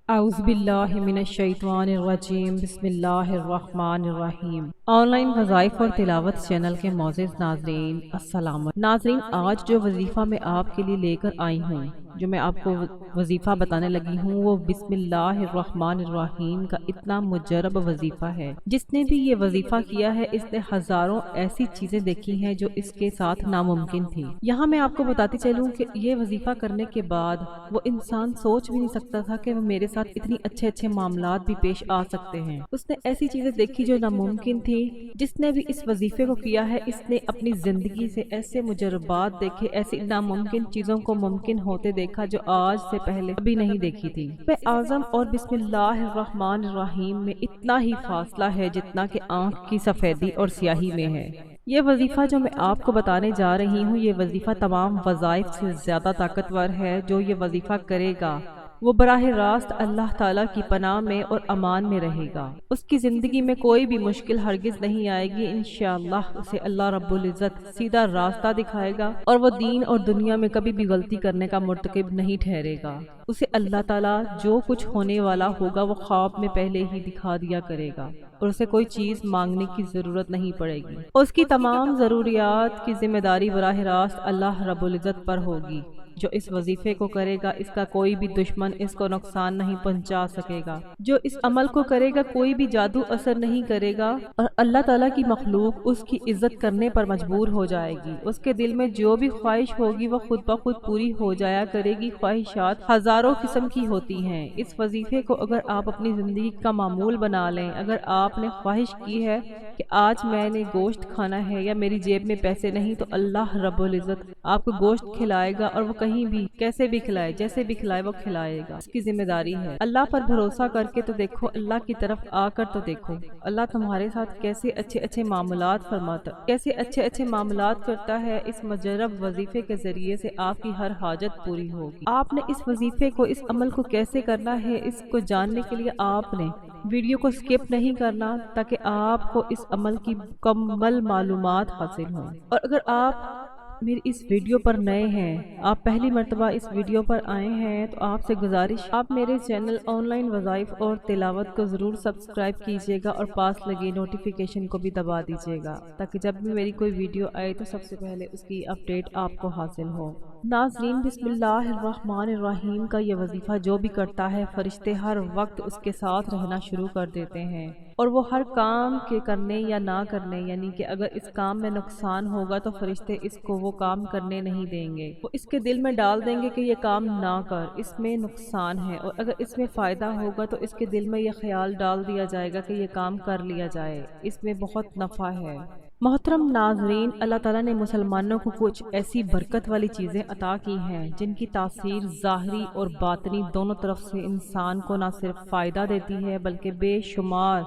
اعوذ باللہ من الشیطان الرجیم بسم اللہ الرحمن الرحیم۔ آن لائن وظائف اور تلاوت چینل کے معزز ناظرین السلام علیکم۔ ناظرین، آج جو وظیفہ میں آپ کے لیے لے کر آئی ہوں، جو میں آپ کو وظیفہ بتانے لگی ہوں، وہ بسم اللہ الرحمن الرحیم کا اتنا مجرب وظیفہ ہے۔ جس نے بھی یہ وظیفہ کیا ہے، اس نے ہزاروں ایسی چیزیں دیکھی ہیں جو اس کے ساتھ ناممکن تھی۔ یہاں میں آپ کو بتاتی چلوں کہ یہ وظیفہ کرنے کے بعد وہ انسان سوچ بھی نہیں سکتا تھا کہ وہ میرے ساتھ اتنی اچھے معاملات بھی پیش آ سکتے ہیں۔ اس نے ایسی چیزیں دیکھی جو ناممکن تھی۔ جس نے بھی اس وظیفے کو کیا ہے، اس نے اپنی زندگی سے ایسے مجربات دیکھے، ایسی ناممکن چیزوں کو ممکن ہوتے دیکھا جو آج سے پہلے کبھی نہیں دیکھی تھی۔ اعظم اور بسم اللہ الرحمن الرحیم میں اتنا ہی فاصلہ ہے جتنا کہ آنکھ کی سفیدی اور سیاہی میں ہے۔ یہ وظیفہ جو میں آپ کو بتانے جا رہی ہوں، یہ وظیفہ تمام وظائف سے زیادہ طاقتور ہے۔ جو یہ وظیفہ کرے گا وہ براہ راست اللہ تعالیٰ کی پناہ میں اور امان میں رہے گا۔ اس کی زندگی میں کوئی بھی مشکل ہرگز نہیں آئے گی۔ انشاءاللہ اسے اللہ رب العزت سیدھا راستہ دکھائے گا اور وہ دین اور دنیا میں کبھی بھی غلطی کرنے کا مرتکب نہیں ٹھہرے گا۔ اسے اللہ تعالیٰ جو کچھ ہونے والا ہوگا وہ خواب میں پہلے ہی دکھا دیا کرے گا اور اسے کوئی چیز مانگنے کی ضرورت نہیں پڑے گی۔ اس کی تمام ضروریات کی ذمہ داری براہ راست اللہ رب العزت پر ہوگی۔ جو اس وظیفے کو کرے گا، اس کا کوئی بھی دشمن اس کو نقصان نہیں پہنچا سکے گا۔ جو اس عمل کو کرے گا، کوئی بھی جادو اثر نہیں کرے گا اور اللہ تعالیٰ کی مخلوق اس کی عزت کرنے پر مجبور ہو جائے گی۔ اس کے دل میں جو بھی خواہش ہوگی وہ خود بخود پوری ہو جایا کرے گی۔ خواہشات ہزاروں قسم کی ہوتی ہیں۔ اس وظیفے کو اگر آپ اپنی زندگی کا معمول بنا لیں، اگر آپ نے خواہش کی ہے کہ آج میں نے گوشت کھانا ہے یا میری جیب میں پیسے نہیں، تو اللہ رب العزت آپ کو گوشت کھلائے گا، اور وہ کہیں بھی کیسے بھی کھلائے، جیسے بھی کھلائے وہ کھلائے گا۔ اس کی ذمہ داری ہے۔ اللہ پر بھروسہ کر کے تو دیکھو، اللہ کی طرف آ کر تو دیکھو، اللہ تمہارے ساتھ کیسے اچھے معاملات فرماتا، کیسے اچھے معاملات کرتا ہے۔ اس مجرب وظیفے کے ذریعے سے آپ کی ہر حاجت پوری ہوگی۔ آپ نے اس وظیفے کو، اس عمل کو کیسے کرنا ہے، اس کو جاننے کے لیے آپ نے ویڈیو کو سکپ نہیں کرنا، تاکہ آپ کو اس عمل کی مکمل معلومات حاصل ہوں۔ اور اگر آپ میری اس ویڈیو پر نئے ہیں، آپ پہلی مرتبہ اس ویڈیو پر آئے ہیں، تو آپ سے گزارش، آپ میرے چینل آن لائن وظائف اور تلاوت کو ضرور سبسکرائب کیجیے گا اور پاس لگے نوٹیفیکیشن کو بھی دبا دیجیے گا، تاکہ جب بھی میری کوئی ویڈیو آئے تو سب سے پہلے اس کی اپڈیٹ آپ کو حاصل ہو۔ ناظرین، بسم اللہ الرحمن الرحیم کا یہ وظیفہ جو بھی کرتا ہے، فرشتے ہر وقت اس کے ساتھ رہنا شروع کر دیتے ہیں، اور وہ ہر کام کے کرنے یا نہ کرنے، یعنی کہ اگر اس کام میں نقصان ہوگا تو فرشتے اس کو وہ کام کرنے نہیں دیں گے۔ وہ اس کے دل میں ڈال دیں گے کہ یہ کام نہ کر، اس میں نقصان ہے، اور اگر اس میں فائدہ ہوگا تو اس کے دل میں یہ خیال ڈال دیا جائے گا کہ یہ کام کر لیا جائے، اس میں بہت نفع ہے۔ محترم ناظرین، اللہ تعالیٰ نے مسلمانوں کو کچھ ایسی برکت والی چیزیں عطا کی ہیں جن کی تاثیر ظاہری اور باطنی دونوں طرف سے انسان کو نہ صرف فائدہ دیتی ہے، بلکہ بے شمار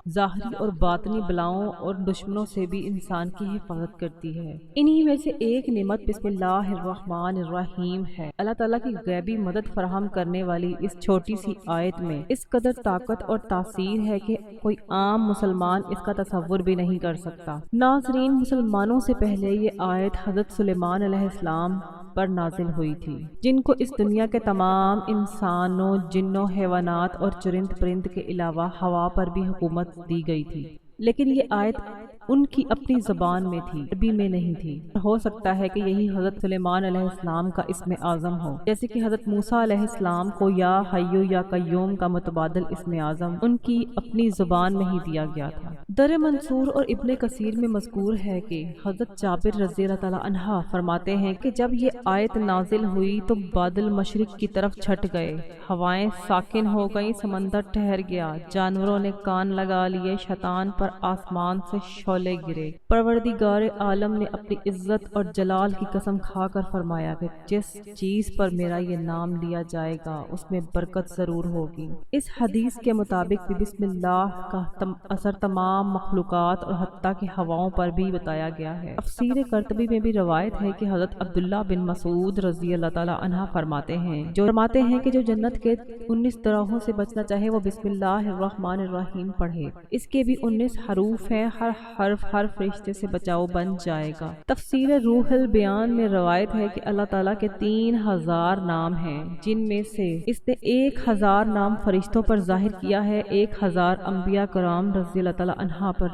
ظاہری اور باطنی بلاؤں اور دشمنوں سے بھی انسان کی حفاظت کرتی ہے۔ انہی میں سے ایک نعمت بسم اللہ الرحمن الرحیم ہے۔ اللہ تعالیٰ کی غیبی مدد فراہم کرنے والی اس چھوٹی سی آیت میں اس قدر طاقت اور تاثیر ہے کہ کوئی عام مسلمان اس کا تصور بھی نہیں کر سکتا۔ ناظرین، مسلمانوں سے پہلے یہ آیت حضرت سلیمان علیہ السلام پر نازل ہوئی تھی، جن کو اس دنیا کے تمام انسانوں، جنوں، حیوانات اور چرند پرند کے علاوہ ہوا پر بھی حکومت دی گئی تھی، لیکن یہ آیت ان کی اپنی زبان میں تھی، عربی میں نہیں تھی۔ ہو سکتا ہے کہ یہی حضرت سلیمان علیہ السلام کا اسم اعظم ہو، جیسے کہ حضرت موسیٰ علیہ السلام کو یا حیو یا قیوم کا متبادل اسم اعظم ان کی اپنی زبان میں ہی دیا گیا تھا۔ در منصور اور ابن کثیر میں مذکور ہے کہ حضرت جابر رضی اللہ تعالیٰ عنہ فرماتے ہیں کہ جب یہ آیت نازل ہوئی تو بادل مشرق کی طرف چھٹ گئے، ہوائیں ساکن ہو گئیں، سمندر ٹھہر گیا، جانوروں نے کان لگا لیے، شیطان پر آسمان سے شعلے گرے۔ پروردگار عالم نے اپنی عزت اور جلال کی قسم کھا کر فرمایا کہ جس چیز پر میرا یہ نام لیا جائے گا اس میں برکت ضرور ہوگی۔ اس حدیث کے مطابق بھی بسم اللہ کا اثر تمام مخلوقات اور حتیٰ کہ ہواؤں پر بھی بتایا گیا ہے۔ تفسیر قرطبی میں بھی روایت ہے کہ حضرت عبداللہ بن مسعود رضی اللہ تعالیٰ عنہ فرماتے ہیں کہ جو جنت کے 19 درہوں سے بچنا چاہے وہ بسم اللہ الرحمن الرحیم پڑھے۔ اس کے بھی 19 حروف ہیں، ہر حرف ہر فرشتے سے بچاؤ بن جائے گا۔ تفسیر روح البیان میں روایت ہے کہ اللہ تعالیٰ کے 3000 نام ہیں، جن میں سے اس نے 1000 نام فرشتوں پر ظاہر کیا ہے، 1000 انبیاء کرام رضی اللہ تعالیٰ عنہ پر،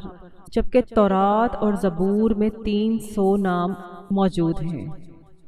جبکہ تورات اور زبور میں 300 نام موجود ہیں،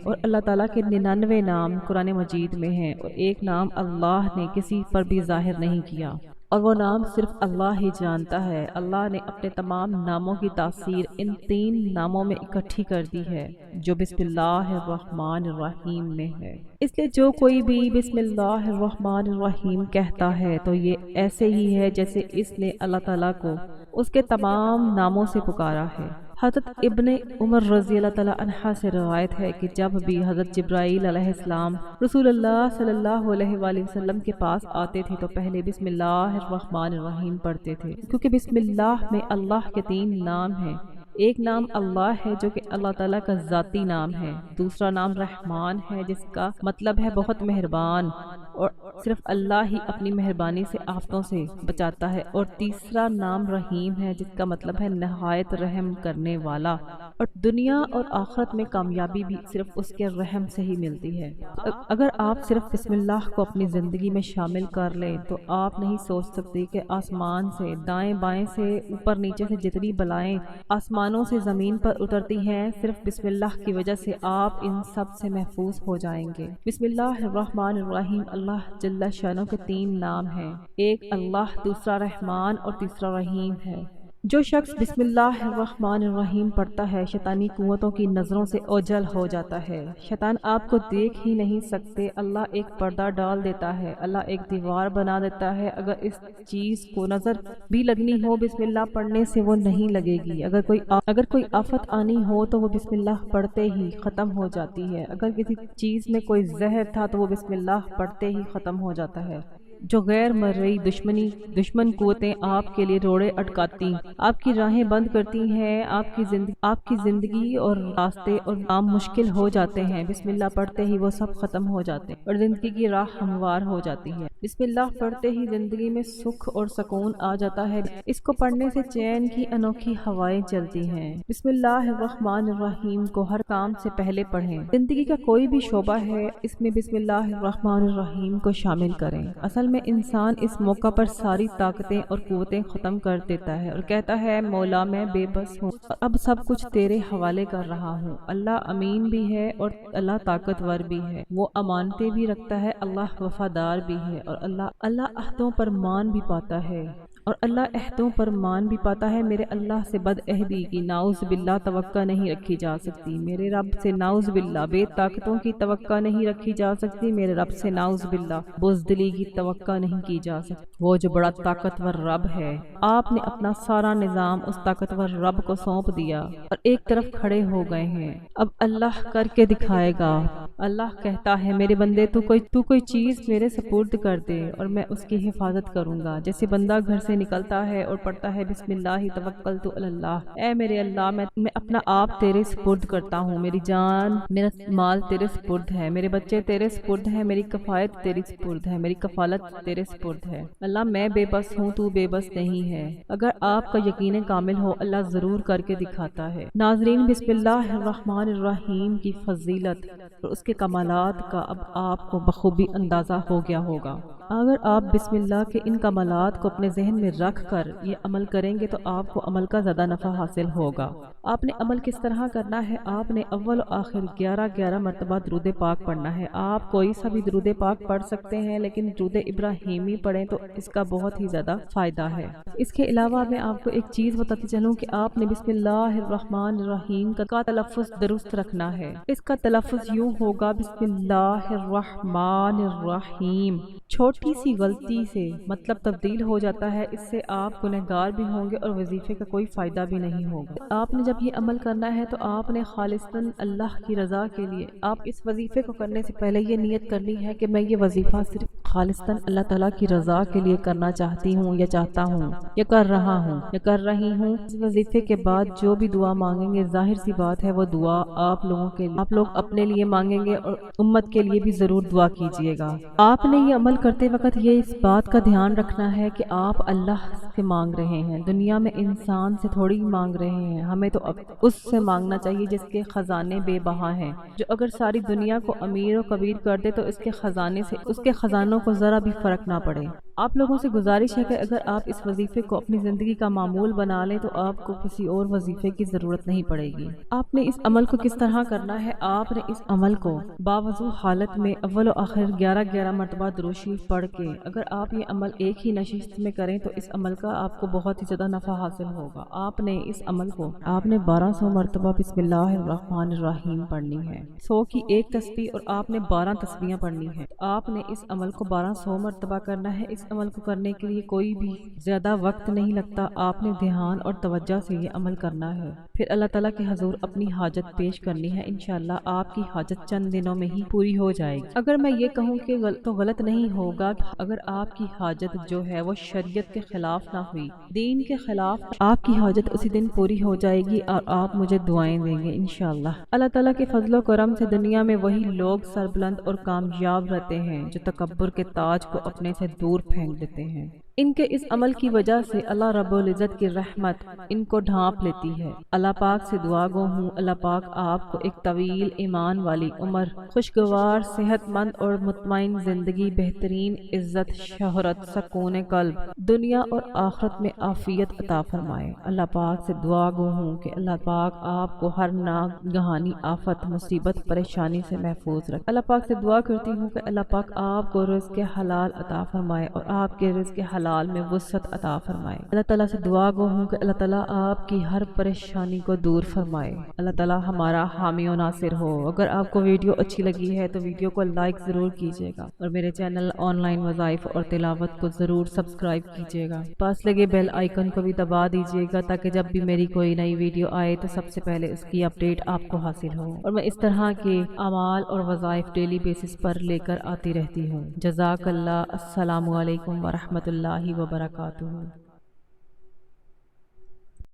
اور اللہ تعالیٰ کے 99 نام قرآن مجید میں ہیں، اور ایک نام اللہ نے کسی پر بھی ظاہر نہیں کیا، اور وہ نام صرف اللہ ہی جانتا ہے۔ اللہ نے اپنے تمام ناموں کی تاثیر ان 3 ناموں میں اکٹھی کر دی ہے، جو بسم اللہ الرحمن الرحیم میں ہے۔ اس لیے جو کوئی بھی بسم اللہ الرحمن الرحیم کہتا ہے تو یہ ایسے ہی ہے جیسے اس نے اللہ تعالیٰ کو اس کے تمام ناموں سے پکارا ہے۔ حضرت ابن عمر رضی اللہ تعالیٰ عنہ سے روایت ہے کہ جب بھی حضرت جبرائیل علیہ السلام رسول اللہ صلی اللہ علیہ وآلہ وسلم کے پاس آتے تھے تو پہلے بسم اللہ الرحمن الرحیم پڑھتے تھے، کیونکہ بسم اللہ میں اللہ کے 3 نام ہیں۔ ایک نام اللہ ہے جو کہ اللہ تعالیٰ کا ذاتی نام ہے، دوسرا نام رحمان ہے جس کا مطلب ہے بہت مہربان، اور صرف اللہ ہی اپنی مہربانی سے آفتوں سے بچاتا ہے، اور تیسرا نام رحیم ہے جس کا مطلب ہے نہایت رحم کرنے والا، اور دنیا اور آخرت میں کامیابی بھی صرف اس کے رحم سے ہی ملتی ہے۔ اگر آپ صرف بسم اللہ کو اپنی زندگی میں شامل کر لیں تو آپ نہیں سوچ سکتے کہ آسمان سے دائیں بائیں سے اوپر نیچے سے جتنی بلائیں آسمانوں سے زمین پر اترتی ہیں، صرف بسم اللہ کی وجہ سے آپ ان سب سے محفوظ ہو جائیں گے۔ بسم اللہ الرحمن الرحیم اللہ جل شانہ کے 3 نام ہیں، ایک اللہ، دوسرا رحمان اور تیسرا رحیم ہے۔ جو شخص بسم اللہ الرحمن الرحیم پڑھتا ہے شیطانی قوتوں کی نظروں سے اوجھل ہو جاتا ہے، شیطان آپ کو دیکھ ہی نہیں سکتے، اللہ ایک پردہ ڈال دیتا ہے، اللہ ایک دیوار بنا دیتا ہے، اگر اس چیز کو نظر بھی لگنی ہو بسم اللہ پڑھنے سے وہ نہیں لگے گی، اگر کوئی آفت آنی ہو تو وہ بسم اللہ پڑھتے ہی ختم ہو جاتی ہے، اگر کسی چیز میں کوئی زہر تھا تو وہ بسم اللہ پڑھتے ہی ختم ہو جاتا ہے۔ جو غیر مرئی دشمن قوتیں آپ کے لیے روڑے اٹکاتی، آپ کی راہیں بند کرتی ہیں، آپ کی زندگی اور راستے اور کام مشکل ہو جاتے ہیں، بسم اللہ پڑھتے ہی وہ سب ختم ہو جاتے ہیں اور زندگی کی راہ ہموار ہو جاتی ہے۔ بسم اللہ پڑھتے ہی زندگی میں سکھ اور سکون آ جاتا ہے، اس کو پڑھنے سے چین کی انوکھی ہوائیں چلتی ہیں۔ بسم اللہ الرحمن الرحیم کو ہر کام سے پہلے پڑھیں، زندگی کا کوئی بھی شعبہ ہے اس میں بسم اللہ الرحمن الرحیم کو شامل کریں۔ اصل میں انسان اس موقع پر ساری طاقتیں اور قوتیں ختم کر دیتا ہے اور کہتا ہے مولا میں بے بس ہوں، اب سب کچھ تیرے حوالے کر رہا ہوں۔ اللہ امین بھی ہے اور اللہ طاقتور بھی ہے، وہ امانتیں بھی رکھتا ہے، اللہ وفادار بھی ہے، اور اللہ عہدوں پر مان بھی پاتا ہے میرے اللہ سے بد عہدی کی ناؤز باللہ توقع نہیں رکھی جا سکتی، میرے رب سے ناؤز باللہ بے طاقتوں کی توقع نہیں رکھی جا سکتی، میرے رب سے ناؤز باللہ بزدلی کی توقع نہیں کی جا سکتی۔ وہ جو بڑا طاقتور رب ہے، آپ نے اپنا سارا نظام اس طاقتور رب کو سونپ دیا اور ایک طرف کھڑے ہو گئے ہیں، اب اللہ کر کے دکھائے گا۔ اللہ کہتا ہے میرے بندے تو کوئی چیز میرے سپرد کر دے اور میں اس کی حفاظت کروں گا۔ جیسے بندہ گھر سے نکلتا ہے اور پڑھتا ہے بسم اللہ توکلت علی اللہ، اے میرے اللہ میں اپنا آپ تیرے سپرد کرتا ہوں، میری جان میرا مال تیرے سپرد ہے، میرے بچے تیرے سپرد ہیں، میری کفایت تیری سپرد ہے، میری کفالت تیرے سپرد ہے۔ اللہ میں بے بس ہوں، تو بے بس نہیں ہے۔ اگر آپ کا یقین کامل ہو اللہ ضرور کر کے دکھاتا ہے۔ ناظرین، بسم اللہ الرحمن الرحیم کی فضیلت اور اس کے کمالات کا اب آپ کو بخوبی اندازہ ہو گیا ہوگا۔ اگر آپ بسم اللہ کے ان کمالات کو اپنے ذہن میں رکھ کر یہ عمل کریں گے تو آپ کو عمل کا زیادہ نفع حاصل ہوگا۔ آپ نے عمل کس طرح کرنا ہے؟ آپ نے اول و آخر 11 مرتبہ درود پاک پڑھنا ہے۔ آپ کوئی سا بھی درود پاک پڑھ سکتے ہیں، لیکن درود ابراہیمی پڑھیں تو اس کا بہت ہی زیادہ فائدہ ہے۔ اس کے علاوہ میں آپ کو ایک چیز بتاتی چلوں کہ آپ نے بسم اللہ الرحمن الرحیم کا تلفظ درست رکھنا ہے۔ اس کا تلفظ یوں ہوگا، بسم اللہ الرحمن الرحیم۔ چھوٹی سی غلطی سے مطلب تبدیل ہو جاتا ہے، اس سے آپ گنہگار بھی ہوں گے اور وظیفے کا کوئی فائدہ بھی نہیں ہوگا۔ آپ نے جب یہ عمل کرنا ہے تو آپ نے خالصاً اللہ کی رضا کے لیے، آپ اس وظیفے کو کرنے سے پہلے یہ نیت کرنی ہے کہ میں یہ وظیفہ صرف خالصاً اللہ تعالیٰ کی رضا کے لیے کرنا چاہتی ہوں یا چاہتا ہوں یا کر رہا ہوں یا کر رہی ہوں۔ اس وظیفے کے بعد جو بھی دعا مانگیں گے، ظاہر سی بات ہے وہ دعا آپ لوگ اپنے لیے مانگیں گے اور امت کے لیے بھی ضرور دعا کیجیے گا۔ آپ نے یہ عمل کرتے کرتے وقت یہ اس بات کا دھیان رکھنا ہے کہ آپ اللہ سے مانگ رہے ہیں، دنیا میں انسان سے تھوڑی مانگ رہے ہیں۔ ہمیں تو اس سے مانگنا چاہیے جس کے خزانے بے بہا ہیں، جو اگر ساری دنیا کو امیر و کبیر کر دے تو اس کے خزانوں کو ذرا بھی فرق نہ پڑے۔ آپ لوگوں سے گزارش ہے کہ اگر آپ اس وظیفے کو اپنی زندگی کا معمول بنا لیں تو آپ کو کسی اور وظیفے کی ضرورت نہیں پڑے گی۔ آپ نے اس عمل کو کس طرح کرنا ہے؟ آپ نے اس عمل کو باوضو حالت میں اول و آخر 11 مرتبہ درود شریف پڑھ کے، اگر آپ یہ عمل ایک ہی نشست میں کریں تو اس عمل کا آپ کو بہت ہی زیادہ نفع حاصل ہوگا۔ آپ نے اس عمل کو 1200 مرتبہ بسم اللہ الرحمن الرحیم پڑھنی ہے، 100 کی ایک تسبیح، اور آپ نے 12 تسبیحیں پڑھنی ہے۔ آپ نے اس عمل کو 1200 مرتبہ کرنا ہے۔ اس عمل کو کرنے کے لیے کوئی بھی زیادہ وقت نہیں لگتا، آپ نے دھیان اور توجہ سے یہ عمل کرنا ہے، پھر اللہ تعالیٰ کے حضور اپنی حاجت پیش کرنی ہے، انشاءاللہ آپ کی حاجت چند دنوں میں ہی پوری ہو جائے گی۔ اگر میں یہ کہوں کہ تو غلط نہیں ہوگا، اگر آپ کی حاجت جو ہے وہ شریعت کے خلاف نہ ہوئی، دین کے خلاف، آپ کی حاجت اسی دن پوری ہو جائے گی اور آپ مجھے دعائیں دیں گے انشاءاللہ۔ اللہ تعالیٰ کے فضل و کرم سے دنیا میں وہی لوگ سربلند اور کامیاب رہتے ہیں جو تکبر کے تاج کو اپنے سے دور پھینک دیتے ہیں۔ ان کے اس عمل کی وجہ سے اللہ رب العزت کی رحمت ان کو ڈھانپ لیتی ہے۔ اللہ پاک سے دعا گو ہوں، اللہ پاک آپ کو ایک طویل ایمان والی عمر، خوشگوار، صحت مند اور مطمئن زندگی، بہترین عزت، شہرت، سکون قلب، دنیا اور آخرت میں عافیت عطا فرمائے۔ اللہ پاک سے دعا گو ہوں کہ اللہ پاک آپ کو ہر ناگہانی آفت، مصیبت، پریشانی سے محفوظ رکھے۔ اللہ پاک سے دعا کرتی ہوں کہ اللہ پاک آپ کو رزق حلال عطا فرمائے اور آپ کے رزق حلال میں وسعت عطا فرمائے۔ اللہ تعالیٰ سے دعا گو ہوں کہ اللہ تعالیٰ آپ کی ہر پریشانی کو دور فرمائے۔ اللہ تعالیٰ ہمارا حامی و ناصر ہو۔ اگر آپ کو ویڈیو اچھی لگی ہے تو ویڈیو کو لائک ضرور کیجیے گا اور میرے چینل آن لائن وظائف اور تلاوت کو ضرور سبسکرائب کیجیے گا۔ پاس لگے بیل آئیکن کو بھی دبا دیجیے گا تاکہ جب بھی میری کوئی نئی ویڈیو آئے تو سب سے پہلے اس کی اپڈیٹ آپ کو حاصل ہو، اور میں اس طرح کے اعمال اور وظائف ڈیلی بیسس پر لے کر آتی رہتی ہوں۔ جزاک اللہ۔ السلام علیکم ورحمۃ اللہ وبرکاتہ۔